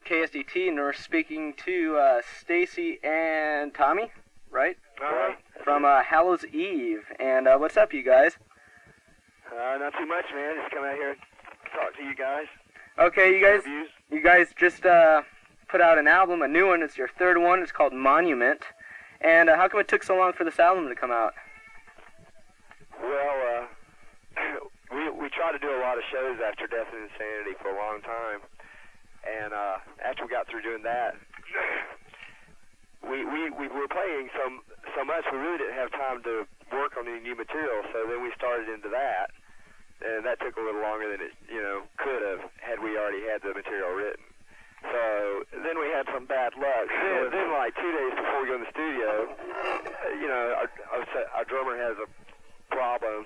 KSDT, and we're speaking to Stacy and Tommy, right? Right. From Hallows Eve. And what's up, you guys? Not too much, man. Just come out here and talk to you guys. Okay, you guys just put out an album, a new one. It's your third one. It's called Monument. And how come it took so long for this album to come out? Well, we tried to do a lot of shows after Death and Insanity for a long time. And after we got through doing that, we were playing so much we really didn't have time to work on any new material. So then we started into that, and that took a little longer than it could have had we already had the material written. So then we had some bad luck. Then like 2 days before we go in the studio, our drummer has a problem.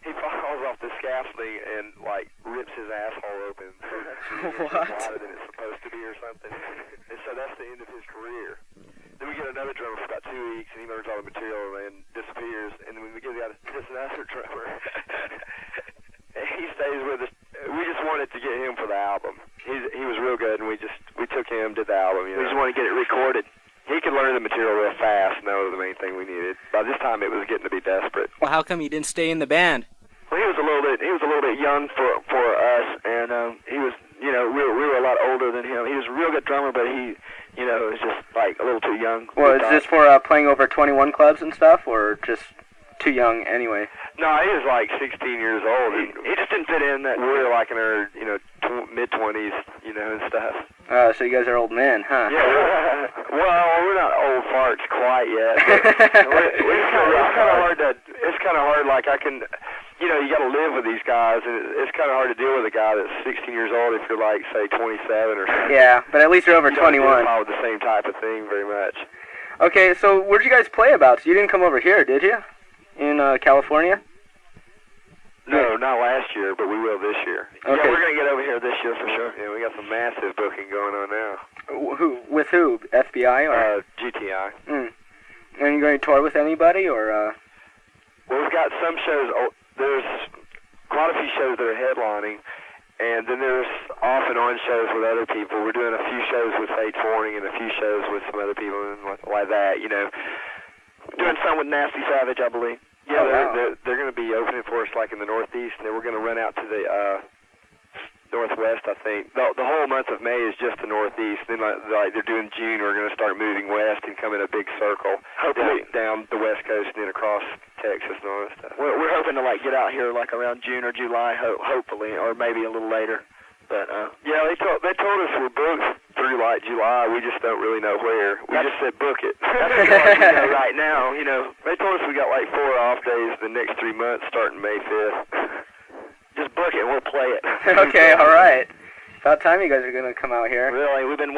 He falls off the scaffolding and like rips his asshole open. What? Harder than it's supposed to be or something. And so that's the end of his career. Then we get another drummer for about 2 weeks, and he learns all the material and disappears. And then we get this another drummer. And he stays with us. We just wanted to get him for the album. He was real good, and we took him, did the album. We just wanted to get it recorded. He could learn the material real fast, and that was the main thing we needed. By this time, it was getting to be desperate. Well, how come you didn't stay in the band? Well, he was a little bit young for us, and he was, we were a lot older than him. He was a real good drummer, but he, was just like a little too young. Well, is this for playing over 21 clubs and stuff, or just too young anyway? No, he was like 16 years old. He just didn't fit in. That we were like in our, mid-20s, and stuff. So you guys are old men, huh? Yeah. Well, we're not old farts quite yet. But it's kind of hard. Like I can, you got to live with these guys, and it's kind of hard to deal with a guy that's 16 years old if you're like, say, 27 or something. Yeah, but at least you're over 21. You don't with the same type of thing very much. Okay, so where'd you guys play about? So you didn't come over here, did you? In California? No, not last year, but we will this year. Okay. Yeah, we're going to get over here this year for sure. Yeah, we got some massive booking going on now. With who? FBI or? GTI. And you going to tour with anybody, or? Well, we've got some shows. There's quite a few shows that are headlining, and then there's off and on shows with other people. We're doing a few shows with Fates Warning and a few shows with some other people and like that, Doing some with Nasty Savage, I believe. Yeah, they're going to be opening for us like in the Northeast, and then we're going to run out to the Northwest, I think. The whole month of May is just the Northeast. Then like they're doing June, we're going to start moving west and come in a big circle, hopefully down the West Coast and then across Texas and all that stuff. We're hoping to like get out here like around June or July, hopefully, or maybe a little later. But yeah, they told us we're booked through like July. We just don't really know where. We just said book it. That's right now. They told us we got like 4 off days the next 3 months starting May 5th. Just book it and we'll play it. Okay, all right. About time you guys are gonna come out here. Really, we've been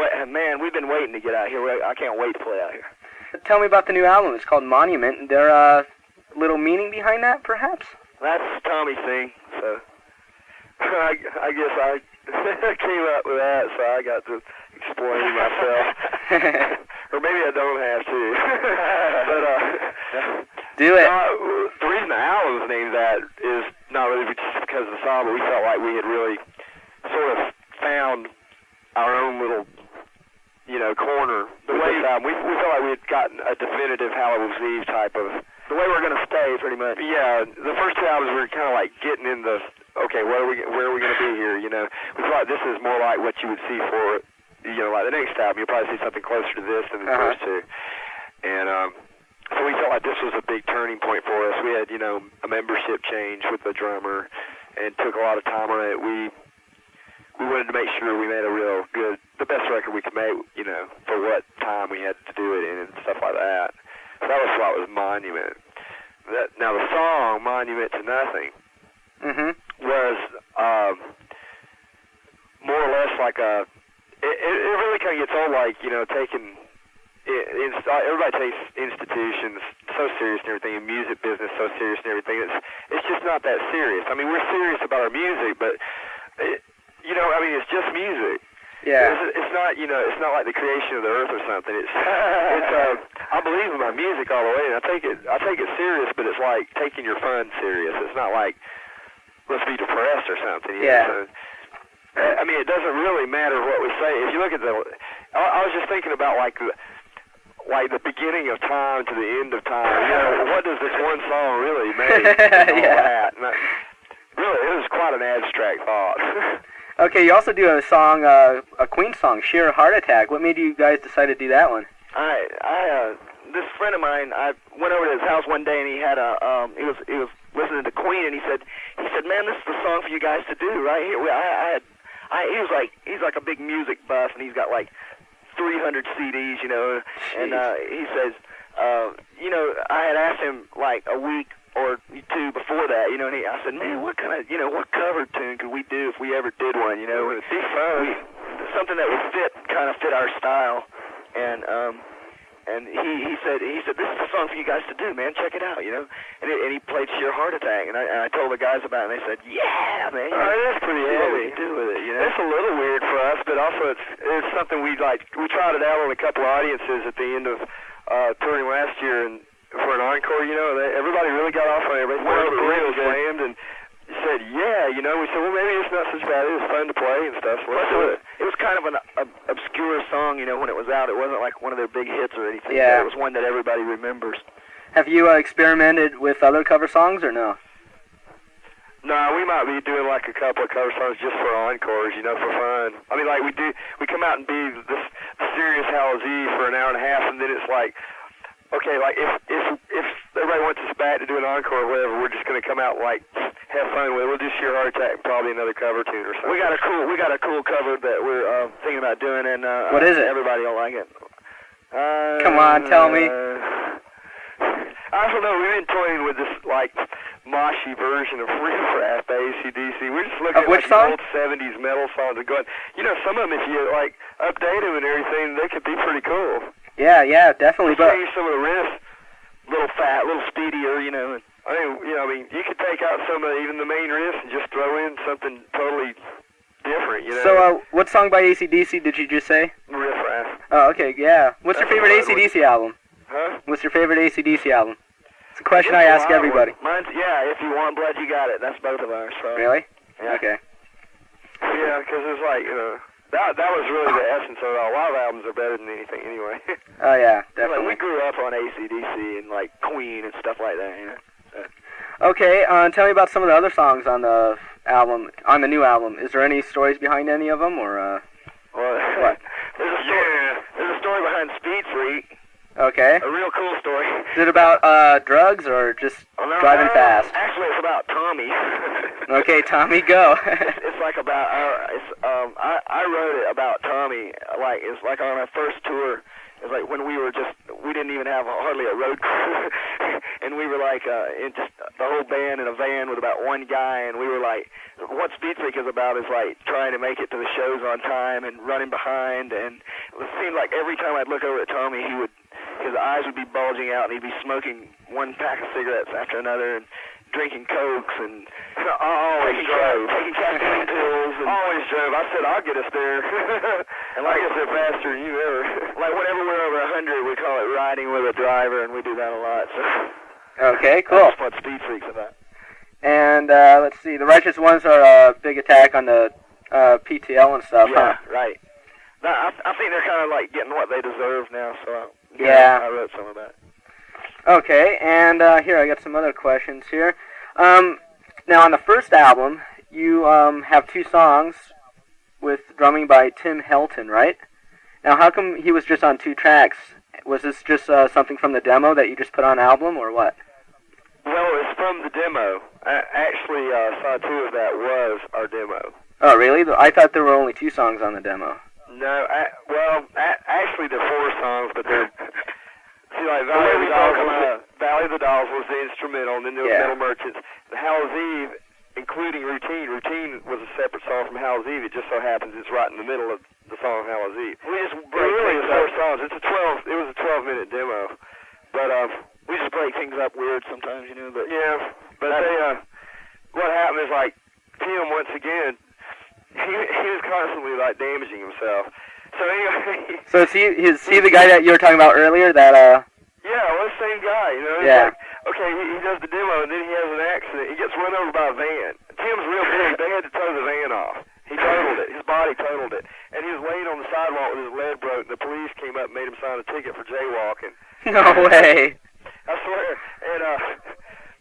waiting to get out here. I can't wait to play out here. Tell me about the new album. It's called Monument. Is there a little meaning behind that, perhaps? That's Tommy's thing. So I guess I came up with that, so I got to explain myself. Or maybe I don't have to. But do it. The reason the album was named that is not really just because of the song, but we felt like we had really sort of found our own little, corner. We felt like we had gotten a definitive Hallows Eve type of the way we're going to stay, pretty much. Yeah, the first 2 albums we were kind of like getting in the, okay, where are we going to be here, We feel like this is more like what you would see for, like the next album. You'll probably see something closer to this than the first 2. And so we felt like this was a big turning point for us. We had, a membership change with the drummer and took a lot of time on it. We wanted to make sure we made a real good, the best record we could make, for what time we had to do it in and stuff like that. So that was what was Monument. Now the song, Monument to Nothing, was more or less like it really kind of gets all like, taking, everybody takes institutions so serious and everything, and music business so serious and everything. It's just not that serious. I mean, we're serious about our music, but, it's just music. Yeah. It's not, it's not like the creation of the earth or something. It's I believe in my music all the way, and I take it serious, but it's like taking your fun serious. It's not like let's be depressed or something. Yeah. I mean, it doesn't really matter what we say. If you look at I was just thinking about like the beginning of time to the end of time. You know, what does this one song really make? And all that. And really, it was quite an abstract thought. Okay, you also do a song, a Queen song, "Sheer Heart Attack." What made you guys decide to do that one? This friend of mine, I went over to his house one day and he had he was listening to Queen and he said, man, this is the song for you guys to do right here. He's like a big music buff and he's got like 300 CDs, you know, and he says, you know, I had asked him like a week or two before that, you know, and I said, man, what kind of, you know, what cover tune could we do if we ever did one, you know, it'd be fun, something that would kind of fit our style, and he said, this is the song for you guys to do, man, check it out, you know, and he played Sheer Heart Attack, and I told the guys about it, and they said, yeah, man, that's pretty heavy. What do with it, you know? It's a little weird for us, but also it's something we tried it out on a couple of audiences at the end of touring last year, and for an encore, you know, everybody really got off on it. Everybody really slammed and said, yeah, you know. We said, well, maybe it's not such bad. It was fun to play and stuff. So let's do it. It was kind of an obscure song, you know, when it was out. It wasn't like one of their big hits or anything. Yeah. It was one that everybody remembers. Have you experimented with other cover songs or no? No, we might be doing like a couple of cover songs just for encores, you know, for fun. I mean, like we come out and be this serious Hallows Eve for an hour and a half, and then it's like, okay, like if everybody wants us back to do an encore or whatever, we're just gonna come out like have fun with it. We'll do Sheer Heart Attack and probably another cover tune or something. We got a cool cover that we're thinking about doing, and what is it? Everybody will like it. Come on, tell me. I don't know. We've been toying with this like moshy version of Riff Raff by AC/DC. We're just looking at which like song? old '70s metal songs and going, you know, some of them if you like update them and everything, they could be pretty cool. Yeah, definitely. But change some of the riffs, little fat, little speedier, you know. I mean, you could take out some of even the main riffs and just throw in something totally different, you know. So, what song by AC/DC did you just say? Riff Raff. Oh, okay, yeah. What's your favorite AC/DC album? Huh? What's your favorite AC/DC album? It's a question I ask everybody. Mine's, If You Want Blood, You Got It. That's both of ours. So. Really? Yeah. Okay. Yeah, because it's like, you know, that was really the essence of it. A lot of albums are better than anything anyway. Oh, yeah, Like, definitely. we grew up on AC/DC and like Queen and stuff like that, you know. Okay, tell me about some of the other songs on the album, on the new album. Is there any stories behind any of them, or Well, what? There's a story behind Speed Freak. Okay. A real cool story. Is it about drugs or just driving fast? Actually, it's about Tommy. Okay, Tommy, go. It's like about I wrote it about Tommy. Like it's like on our first tour. It's like when we didn't even have hardly a road crew, and we were like just the whole band in a van with about one guy, and we were like, what Speed Freak is about is like trying to make it to the shows on time and running behind, and it seemed like every time I'd look over at Tommy, his eyes would be bulging out, and he'd be smoking one pack of cigarettes after another, and drinking Cokes, and always drove. Taking caffeine pills. And always drove. I said, I'll get us there. And like I get there faster than you ever. Like whenever we're over 100, we call it riding with a driver, and we do that a lot. So. Okay, cool. That's what Speed Freak's about. And let's see, the Righteous Ones are a big attack on the PTL and stuff, Yeah, huh? right. No, I think they're kind of like getting what they deserve now, so Yeah. I wrote some of that. Okay, and here, I got some other questions here. Now, on the first album, you have 2 songs with drumming by Tim Helton, right? Now, how come he was just on 2 tracks? Was this just something from the demo that you just put on album, or what? Well, it's from the demo. Actually, side 2 of that was our demo. Oh, really? I thought there were only 2 songs on the demo. No, actually there are 4 songs, but they're... See, like Valley of the Dolls was the instrumental, and then there was Metal Merchants. The Hallows Eve, including Routine. Routine was a separate song from Hallows Eve. It just so happens it's right in the middle of the song Hallows Eve. We just break really is 4 songs. It was a 12-minute demo, but we just break things up weird sometimes, you know. But yeah, but what happened is like Tim once again, he was constantly like damaging himself. So anyway. So is he the guy that you were talking about earlier? That Yeah, well, the same guy. You know. Yeah. Like, okay, he does the demo, and then he has an accident. He gets run over by a van. Tim's real big. They had to tow the van off. He totaled it. His body totaled it. And he was laying on the sidewalk with his leg broke, and the police came up and made him sign a ticket for jaywalking. No way. I swear. And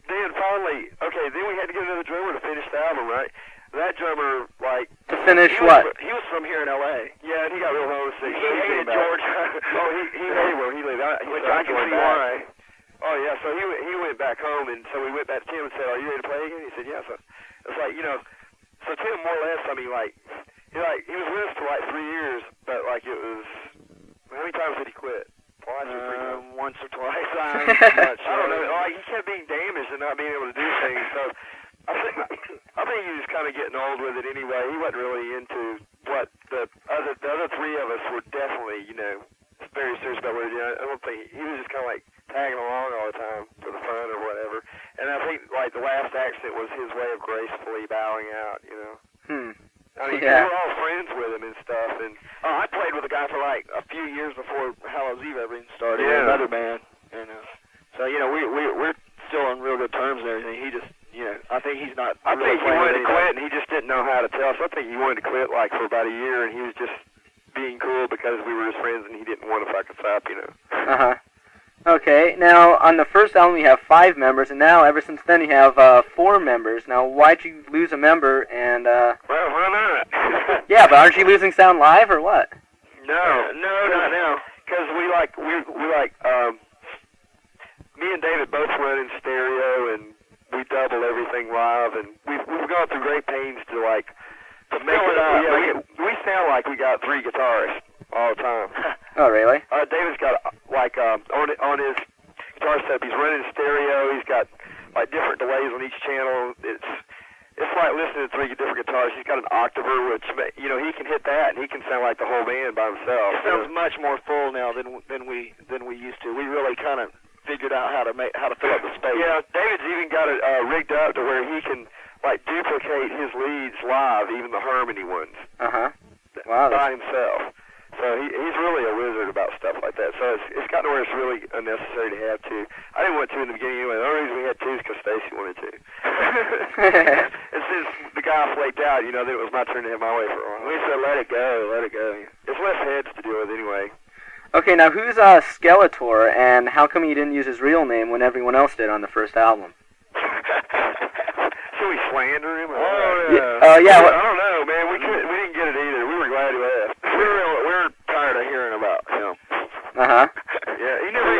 then finally, then we had to get another drummer to finish the album, right? That drummer, like... To finish what? He was from here in L.A. Yeah, and he got real homesick. He hated Georgia. He hated where he lived. Which I can see why. Oh, yeah, so he went back home, and so we went back to Tim and said, are you ready to play again? He said, yeah. So it's like, so Tim more or less, I mean, he was with us for like 3 years, but like it was... How many times did he quit? Twice or 3 times? Once or twice. I'm not sure. I don't know. Like, he kept being damaged and not being able to do things, so... I think he was kind of getting old with it anyway. He wasn't really into what the other three of us were definitely, very serious about what we were doing. I don't think he was just kind of like tagging along all the time for the fun or whatever. And I think like the last accident was his way of gracefully bowing out, I mean, we were all friends with him and stuff. And I played with a guy for like a few years before Hallows Eve ever even started. Yeah. Another band, so we're still on real good terms and everything. He just. I think he's not. I think he wanted to quit, and he just didn't know how to tell us. I think he wanted to quit like for about a year, and he was just being cool because we were his friends, and he didn't want to fuck us up, Okay. Now on the first album you have 5 members, and now ever since then you have 4 members. Now why'd you lose a member? And well, why not? Yeah, but aren't you losing sound live or what? No, not now. Because we me and David both run in stereo, and we double everything live, and we've gone through great pains to make it up. Yeah, we sound like we got 3 guitarists all the time. Oh, really? David's got on his guitar setup, he's running stereo. He's got like different delays on each channel. It's like listening to 3 different guitars. He's got an octaver, which he can hit that, and he can sound like the whole band by himself. It sounds much more full now than we used to. We really kind of figured out how to fill up the space. Yeah, David's even got it rigged up to where he can like duplicate his leads live, even the harmony ones. Wow. By himself. So he's really a wizard about stuff like that. So it's gotten to where it's really unnecessary to have 2. I didn't want 2 in the beginning anyway. The only reason we had 2 is because Stacy wanted to. And since the guy flaked out, then it was my turn to have my way for a while. We said, let it go. It's less heads to deal with anyway. Okay, now who's Skeletor, and how come you didn't use his real name when everyone else did on the first album? Should we slander him? Yeah. I don't know, man. We didn't get it either. We were glad he left. We're tired of hearing about him. Yeah, he never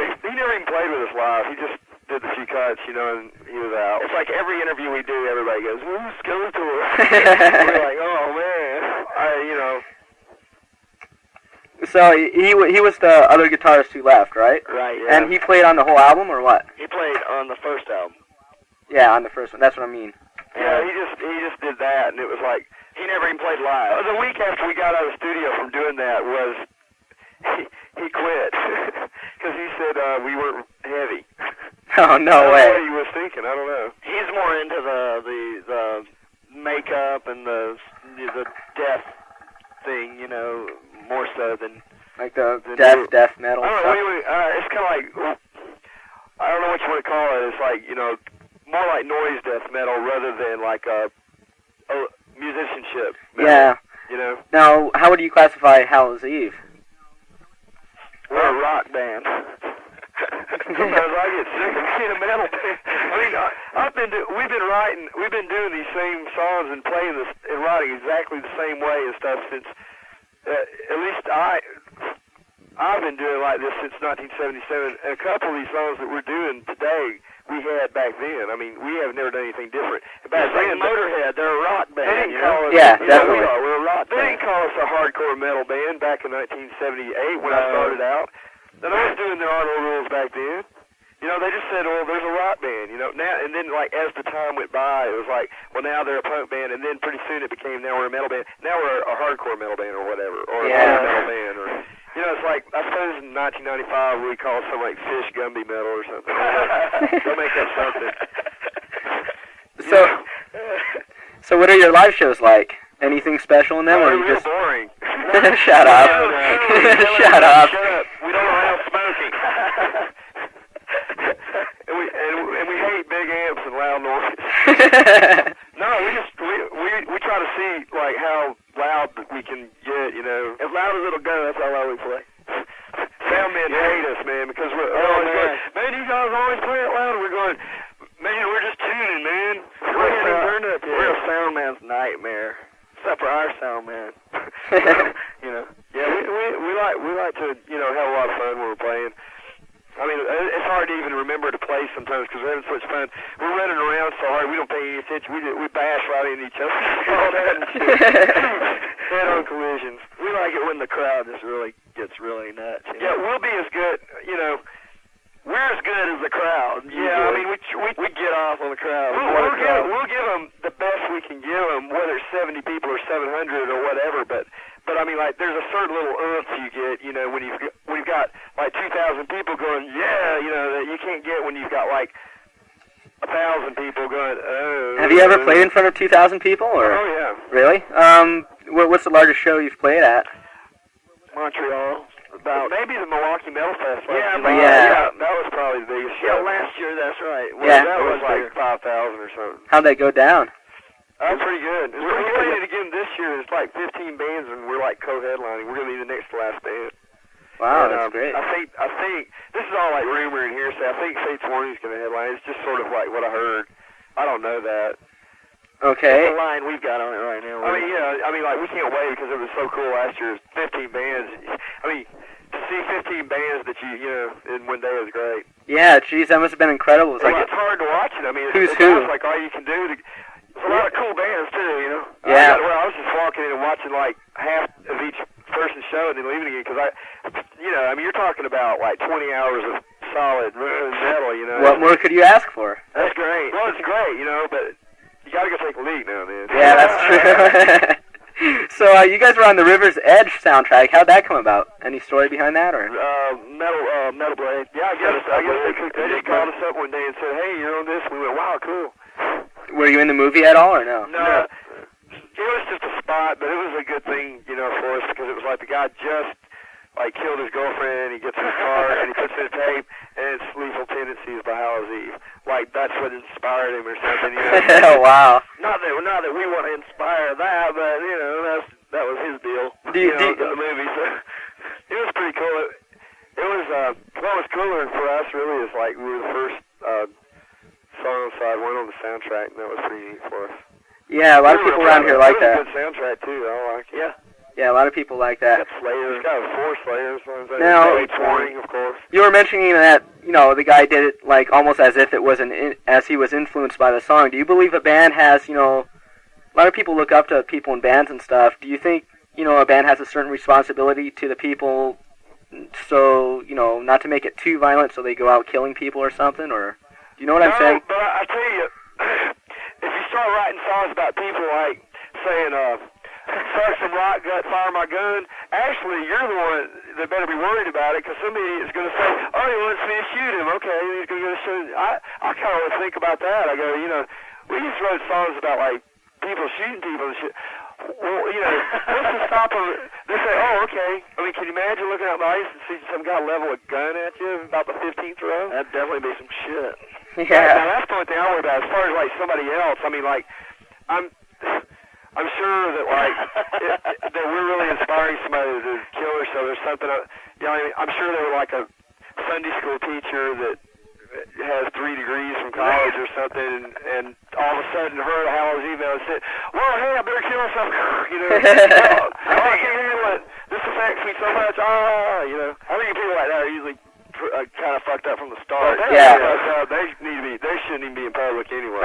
even played with us live. He just did the few cuts, and he was out. It's like every interview we do, everybody goes, "Who's Skeletor?" We're like, oh man, So he was the other guitarist who left, right? Right. Yeah. And he played on the whole album, or what? He played on the first album. Yeah, on the first one. That's what I mean. Yeah, he just did that, and it was like he never even played live. The week after we got out of the studio from doing that was he quit because he said we weren't heavy. Oh, no way. I don't know what he was thinking. I don't know. He's more into the makeup and the death thing, more so than like the death metal I don't stuff. know. It's kind of like I don't know what you want to call it. It's like more like noise death metal rather than like a musicianship metal. Yeah. Now, how would you classify Hallows Eve? We're a rock band. Sometimes I get sick of being a metal band. I mean, we've been doing these same songs and playing this and writing exactly the same way and stuff since at least I've been doing like this since 1977. And a couple of these songs that we're doing today we had back then. I mean, we have never done anything different. Back then, Motorhead, they're a rock band. They didn't call us, definitely. We're a rock band. They didn't call us a hardcore metal band back in 1978 when I started out. And I was doing the auto rules back then. They just said, "Oh, there's a rock band." Now, and then like as the time went by, it was like, well, now they're a punk band, and then pretty soon it became now we're a metal band. Now we're a hardcore metal band or whatever, or a metal band, or it's like I suppose in 1995 we call something like Fish Gumby metal or something. They'll make up something. So what are your live shows like? Anything special in them, or they're you real just boring? Shut up. Shut up. We don't allow smoking. And we hate big and loud noises. No, we try to see like how loud as it'll go. That's how loud we play. Sound men hate us, man, because we're always going, man, you guys always play it loud. We're going, man, we're just tuning, man. We're a sound man's nightmare. Except for our sound man. You know. Yeah, we like to, you know, have a lot of fun when we're playing. I mean, it's hard to even remember to play sometimes because we're having so much fun. We're running around so hard, we don't pay any attention. We bash right into each other. All that and shit. Head-on collisions. We like it when the crowd just really gets really nuts. You know? Yeah, we'll be as good, you know. We're as good as the crowd. Yeah, I mean, we get off on the crowd. We'll give them the best we can give them, whether it's 70 people or 700 or whatever. But I mean, like, there's a certain little oomph you get, you know, when you've got like 2,000 people going, yeah, you know, that you can't get when you've got like 1,000 people going, oh. Have you ever played in front of 2,000 people? Or? Oh yeah. Really? What's the largest show you've played at? Montreal. About maybe the Milwaukee Metal Fest. Yeah, that was probably the biggest show. Yeah, last year, that's right. Well, yeah, that was like 5,000 or something. How'd that go down? That's pretty good. We're playing it again this year. It's like 15 bands, and we're like co-headlining. We're gonna be the next to last band. Wow, and, that's great. I think this is all like rumor and hearsay. I think Fates Warning's gonna headline. It's just sort of like what I heard. I don't know that. Okay. That's the line we've got on it right now. I mean, yeah. I mean, like, we can't wait because it was so cool last year. 15 bands. I mean, to see 15 bands that you know in one day is great. Yeah, geez, that must have been incredible. It's it's hard to watch it. I mean, who's it's who? like all you can do to. There's a lot of cool bands too, you know. Yeah. I was just walking in and watching like half of each person's show and then leaving again because I mean, you're talking about like 20 hours of solid metal, you know. What more could you ask for? That's great. Well, it's great, you know, but you gotta go take a leak now and then. Yeah, that's true. So you guys were on the River's Edge soundtrack. How'd that come about? Any story behind that, or? Metal Blade. Yeah, I guess they called us up one day and said, "Hey, you're on this." We went, "Wow, cool." Were you in the movie at all, or no? No. It was just a spot, but it was a good thing, you know, for us because it was like the guy just like killed his girlfriend. He gets in his car and he puts in a tape, and it's Lethal Tendencies by Hallows Eve. Like that's what inspired him or something. You know? Wow. Not that we want to inspire that, but you know that was his deal. In the movie, so it was pretty cool. It was what was cooler for us really is like we were the first song on side one on the soundtrack, and that was pretty neat for us. Yeah, a lot of people around here like that. It was a good soundtrack too. I like it. Yeah. Yeah, a lot of people like that. Got Slayer. It's got 4 Slayers. Now, Fates Warning, of course. You were mentioning that, you know, the guy did it like almost as if it was as he was influenced by the song. Do you believe a band has, you know, a lot of people look up to people in bands and stuff. Do you think, you know, a band has a certain responsibility to the people, so, you know, not to make it too violent, so they go out killing people or something? Or do you know what I'm saying? But I tell you, if you start writing songs about people like saying, "Start some rock, gut, fire my gun," actually, you're the one that better be worried about it because somebody is going to say, "Oh, he wants me to shoot him." Okay, he's going to go shoot. I kind of think about that. I go, you know, we just wrote songs about like people shooting people and shit. Well, you know, what's to stop them? They say, "Oh, okay." I mean, can you imagine looking out the ice and seeing some guy level a gun at you about the 15th row? That'd definitely be some shit. Yeah. Now, that's the only thing I worry about. As far as like somebody else, I mean, like I'm sure that like that we're really inspiring somebody to kill or so. There's something, you know, I'm sure they were like a Sunday school teacher that has 3 degrees from college or something, and all of a sudden heard a Hallows Eve and said, "Well, hey, I better kill myself." You know, I can't handle it. This affects me so much. You know, I think people like that are usually kind of fucked up from the start. Yeah. They shouldn't even be in public anyway.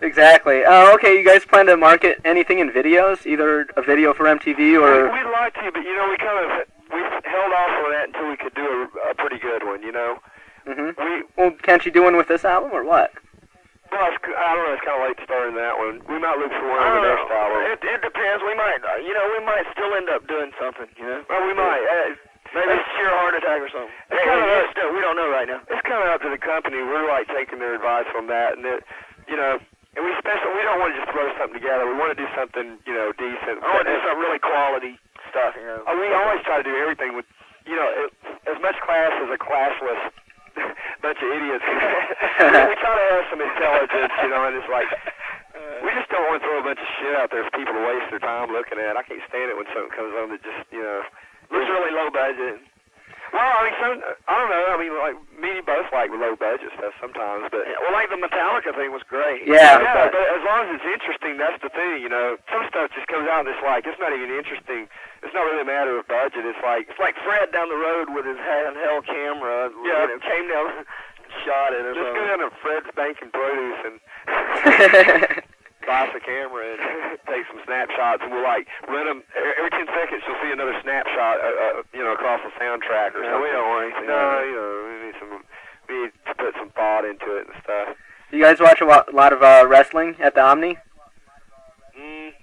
Exactly. Okay, you guys plan to market anything in videos? Either a video for MTV or... We'd like to, but, you know, we held off on that until we could do a pretty good one, you know? Well, can't you do one with this album, or what? Well, I don't know, it's kind of late starting that one. We might look for one on the next album. It depends. We might, we might still end up doing something, you know? Well, we might. Maybe a sheer heart attack or something. We don't know right now. It's kind of up to the company. We're, like, taking their advice on that, and you know... And we don't want to just throw something together. We want to do something, you know, decent. I want to do some really quality stuff, you know. We always try to do everything with, you know, as much class as a classless bunch of idiots. We try to have some intelligence, you know, and it's like, we just don't want to throw a bunch of shit out there for people to waste their time looking at. I can't stand it when something comes on that just, looks really low budget. Well, I mean, I don't know. I mean, like, me and you both like low budget stuff sometimes, but... Yeah, well, like the Metallica thing was great. Yeah. Yeah, but as long as it's interesting, that's the thing, Some stuff just comes out and it's like, it's not even interesting. It's not really a matter of budget. It's like Fred down the road with his handheld camera. Yeah. Came down, shot it. just go down to Fred's Bank and Produce and buy us a camera and take some snapshots, and we'll, like, run them. Every 10 seconds you'll see another snapshot, across the soundtrack or something. We don't want anything. No, we need to put some thought into it and stuff. You guys watch a lot of wrestling at the Omni?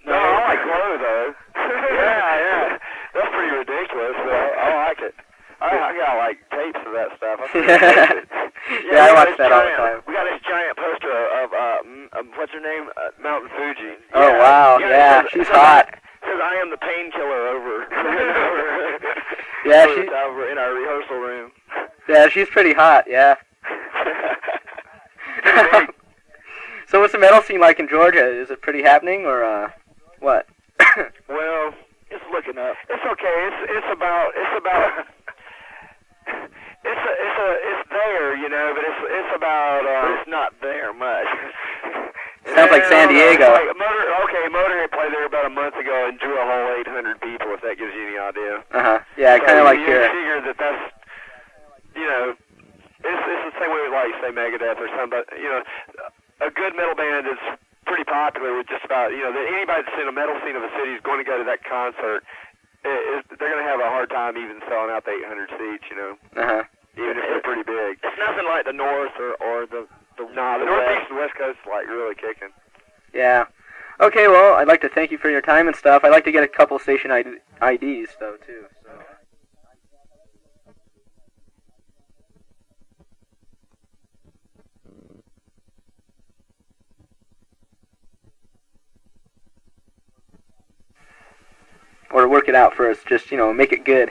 No, I like Glow, though. yeah. That's pretty ridiculous, but I like it. I got, like, tapes of that stuff. Yeah, I watch that all the time. We got this giant poster of what's her name? Mountain Fuji. Oh, wow, yeah, she's hot. Says I am the painkiller over. Yeah, she's over in our rehearsal room. Yeah, she's pretty hot. Yeah. So, what's the metal scene like in Georgia? Is it pretty happening, or what? Well, it's looking up. It's okay. It's about. It's there, but it's about. But it's not there much. Sounds like San Diego. Motorhead played there about a month ago and drew a whole 800 people, if that gives you any idea. Yeah, I kind of like here. You figure that's, it's the same way with, like, say, Megadeth or something, but, a good metal band is pretty popular with just about, that anybody that's in a metal scene of a city is going to go to that concert. They're going to have a hard time even selling out the 800 seats, even if they're pretty big. It's nothing like the North or the Northeast and West Coast is, like, really kicking. Yeah. Okay, well, I'd like to thank you for your time and stuff. I'd like to get a couple station IDs, though, too. So. Or work it out for us. Just, make it good.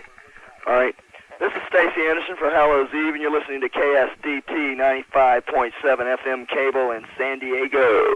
All right. This is Stacy Anderson for Hallows Eve, and you're listening to KSDT 95.7 FM cable in San Diego.